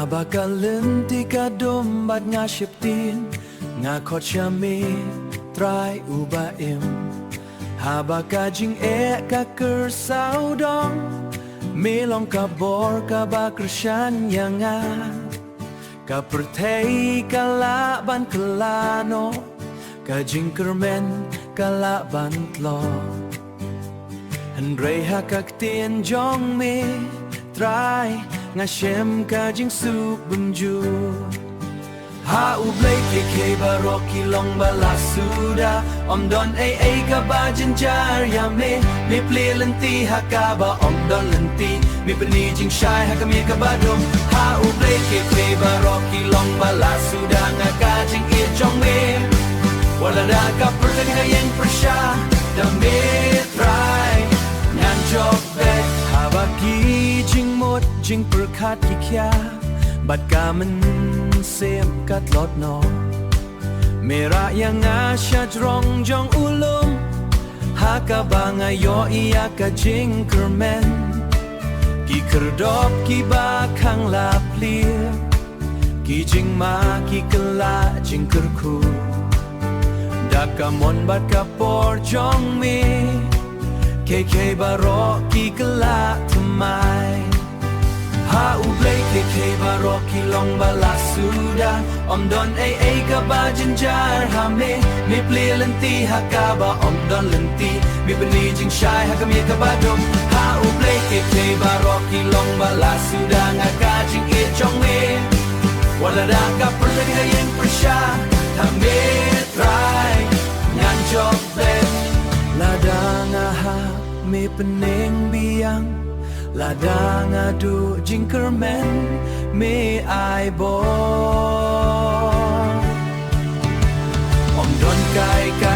Bakalan ti kadum bat nga syeptin nga kotsami try ubaim Habaka jing ka kersau dong Milong kabor ka bakrasyan yanga Ka pertei kalaban kelano Ka jing kermen kalaban tlo Hendrei hakak tien jong me try nga shem ka jing su bunju Ha ublay keke baroki long balasuda Om don ay ka ba janjar ya me pli lenti hakaba om don lenti Mi penijing shy hakami ka ba dum Ha ublay keke baroki long balasuda nga ka jing ijong me Wala da ka perteng ngayeng persya da me try ngan job bet habaki jing mot jing perkat kikya bat ka men sem kat lot no Mera yang asya drong jong ulum Haka banga yo iya ka jing kermen Ki kerdop ki bakang laplir Ki jing ma ki kela jing kerku Daka mon bat ka por jong me KK barok ki kela temai Ha ublay keke baroki long balasuda Om don ay ka ba janjar hame Mi pli lenti hakaba om don lenti Mi penijing shy hakami ka ba dum Ha ublay keke baroki long balasuda nga ka jing ijong me Wala da ka perteng ngayeng persya hame try ngan job bet Lada nga ha mi peneng biang Ladang adu jingkermen me ai bo Om don kai ka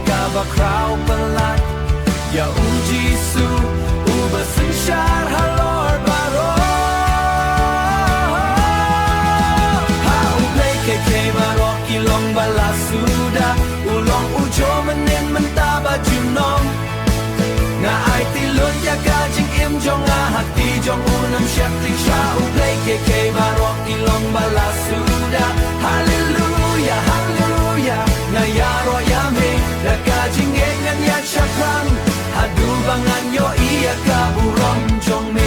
ka ba krau pelat Ya uji su uba sensyar halor baro Ha ublay keke baroki long balasuda Ulong ujo menen mentaba junong Nga ai tilun ya ka jing im jong hati jong unam syap ting sya ublay keke baroki long balasuda Hallelujah, hallelujah Nga yaro yame da ka jing ngan ya syapang Hadu bangan yo iya ka burom jong me